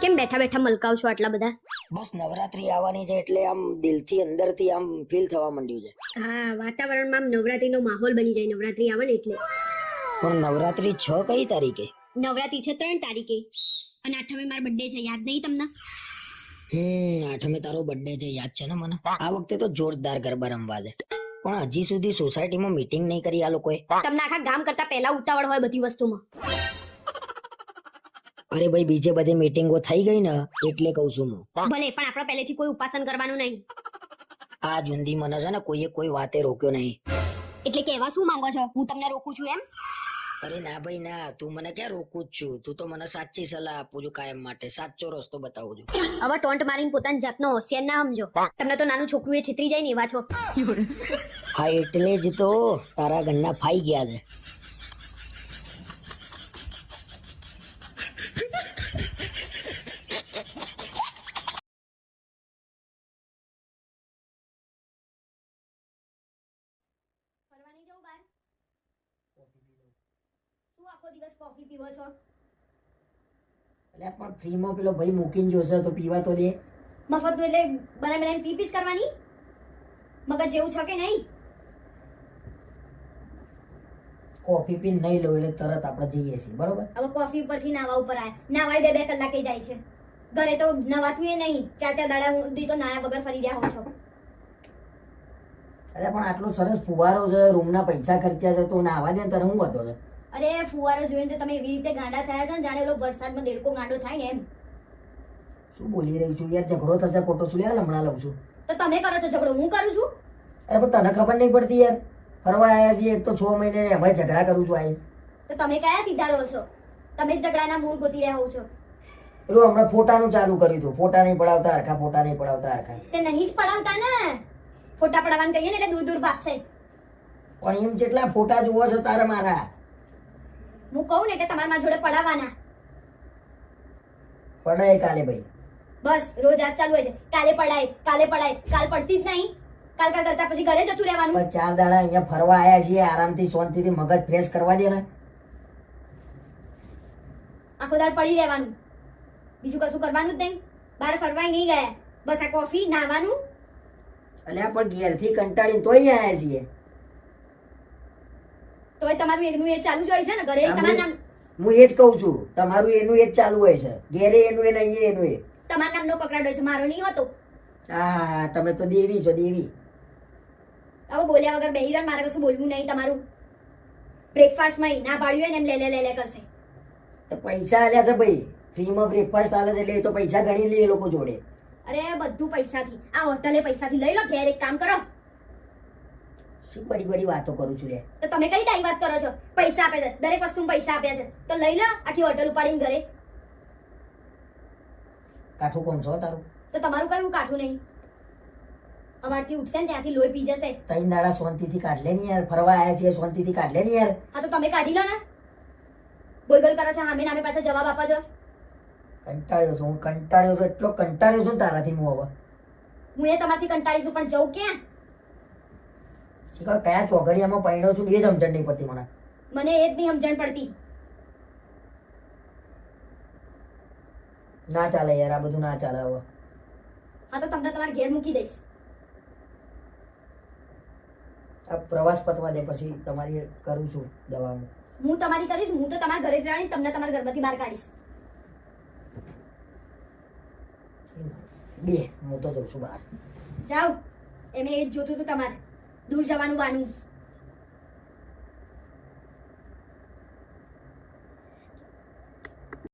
કેમ બેઠા બેઠા મલકાવ છો આટલા બધા? બસ નવરાત્રી આવવાની છે એટલે આમ દિલથી અંદરથી આમ ફીલ થવા માંડ્યું છે. હા, વાતાવરણમાં આમ નવરાત્રીનો માહોલ બની જાય નવરાત્રી આવે ને એટલે. પણ નવરાત્રી 6 કઈ તારીખે? નવરાત્રી છે 3 તારીખે અને 8મે મારો બર્થડે છે, યાદ નહીં તમને? 8મે તારો બર્થડે છે, યાદ છે ને મને. આ વખતે તો જોરદાર ગરબા રમવા છે, પણ હજી સુધી સોસાયટીમાં મીટિંગ નહીં કરી આ લોકોએ. તમને આખા ગામ કરતા પહેલા ઉતાવળ હોય બધી વસ્તુમાં. અરે ભાઈ, બીજે બધી મીટિંગો થઈ ગઈ ને એટલે કહું છું હું. ભલે, પણ આપણે પહેલેથી કોઈ ઉપાસન કરવાનું નહીં. આ જુંદી મને છે ને કોઈએ કોઈ વાતે રોક્યો નહીં. એટલે કહેવા શું માંગો છો? હું તમને રોકું છું એમ? અરે ના ભાઈ ના, તું મને ક્યાં રોકું જ છું. તું તો મને સાચી સલાહ આપું છું, કાયમ માટે સાચો રસ્તો બતાવું છું. હવે ટોન્ટ મારીને પોતાની જાતનો હોશિયાર ના સમજો. તમને તો નાનું છોકરું એ છેતરી જાય ને એવા છો. હા, એટલે જ તો તારા ઘરના ફાઈ ગયા છે. ફરવાની જવું બહાર? શું આખો દિવસ કોફી પીવો છો? એટલે પણ ફ્રીમાં પેલો ભાઈ મૂકીને જોશે તો પીવા તો દે. મફતનું એટલે બનાવીને પીપીસ કરવાની? મગજ જેવું છે કે નહીં? કોફી પીને નહીં લો એટલે તરત આપણે જઈએ છીએ, બરોબર? હવે કોફી ઉપરથી નાવા ઉપર આયા. નાવાય 2 કલાકે જાય છે. ઘરે તો નવાતું એ નહીં. 4 દાડા સુધી તો નાયા વગર ફરી રહ્યા હો છો. અરે પણ આટલો સરસ ફુવારો છે, રૂમના પૈસા ખર્ચ્યા છે, તો નાવા દે ને તને હું વધો છે. અરે ફુવારો જોઈને તો તમે એવી રીતે ગાંડા થયા છો ને જાણે એલો વરસાદમાં દેડકો ગાંડો થાય ને એમ. શું બોલી રહી છું યાર? ઝઘડો થશે ખોટો શું યાર? હમણાં લઉં છું. તો તમે કરો છો ઝઘડો, હું કરું છું? અરે પણ તને ખબર નહીં પડતી યાર. ફરવા આવ્યા છીએ એક તો 6 મહિને ને એમાં ઝઘડા કરું છું. આવી તો તમે કયા સીધા રહો છો? તમે જ ઝઘડાના મૂળ ગોતી રહ્યા હો છો. પેલું હમણાં ફોટાનું ચાલુ કર્યું હતું. ફોટા નહીં પડાવતા હરખા, ફોટા નહીં પડાવતા હરખા. તે નહીં જ પડાવતા ને. ફોટા પડાવવાનું કહીએ ને એટલે દૂર દૂર ભાગશે. પણ એમ જેટલા ફોટા જોવો છો તારે મારા? હું કહું ને કે તમારા મારા જોડે પડાવવાના. પડાય કાલે ભાઈ. બસ રોજ આજ ચાલુ હોય છે. કાલે પડાય, કાલે પડાય. કાલ પડતી જ નહીં. કાલ કરતા પછી ઘરે જતું રહેવાનું. પણ 4 દાડા અહીંયા ફરવા આવ્યા છીએ, આરામથી શાંતિથી મગજ ફ્રેશ કરવા દે ને. આખો દાડ પડી રહેવાનું, બીજું કશું કરવાનું જ નહીં. બહાર ફરવાય નહીં ગયા. બસ આ કોફી, નાવાનું. અલ્યા પણ ઘેરથી કંટાળીને તોય આવ્યા છીએ. તોય તમારું એકનું એ ચાલુ જ હોય છે ને ઘરે. તમારું નામ, હું એ જ કહું છું, તમારું એનું એ જ ચાલુ હોય છે. ઘેરે એનું એ ને અહીંયા એનું એ. તમારા નામનો કકડાટ હોય છે, મારો નહીં હોતો. હા, તમે તો દેવી છો, દેવી. હવે બોલ્યા વગર બેહી રહ્યો. મારે કશું બોલવું નહીં. તમારું બ્રેકફાસ્ટમાં ના પાડ્યું હોય ને એમ લે કરશે. તો પૈસા આલ્યા છે ભાઈ, ફ્રીમાં બ્રેકફાસ્ટ આલે છે એટલે એ તો પૈસા ગણી લે એ લોકો જોડે. અરે બધું પૈસાથી. આ હોટલે પૈસાથી લઈ લો. ઘેર એક કામ કરો. શું બડી બડી વાતો કરું છું રે? તો તમે કઈ ડાઈ વાત કરો છો? પૈસા આપે છે, દરેક વસ્તુમાં પૈસા આપ્યા છે, તો લઈ લો આખી હોટલ ઉપાડીને ઘરે. કાઠું કોણ છો તારું? તો તમારું કયું કાઠું નહીં? અમારથી ઉઠશે ને ત્યાંથી લોહી પી જશે. 3 દાડા શાંતિથી કાઢ લે ને યાર. ફરવા આવ્યા છીએ, શાંતિથી કાઢ લે ને યાર. હા તો તમે કાઢી લો ને. બોલ બોલ કરો છો, સામે નામે પાસે જવાબ આપો છો. કંટાળ્યો છું હું, કંટાળ્યો છું, એટલો કંટાળ્યો છું ને તારાથી હું હવે. હું એ તમારથી કંટાળી છું, પણ જવું ક્યાં? શીખર કયા ચોઘડિયામાં પડ્યો છું એ જ સમજણ નહીં પડતી મને. મને એ જ નહીં સમજણ પડતી. ના ચાલે યાર, આ બધું ના ચાલે હવે. હા તો તમને તમારા ઘેર મૂકી દઈશ. આ પ્રવાસ પતવા દે પછી તમારી કરું છું દવા. હું તમારી કરીશ. હું તો તમારા ઘરે જ રહેવાની, તમને તમારા ઘરમાંથી બહાર કાઢીશ. બે હું તો જઉં છું બહાર. જાઓ. એમે એ જ જોતું હતું તમારે, દૂર જવાનું વાનું.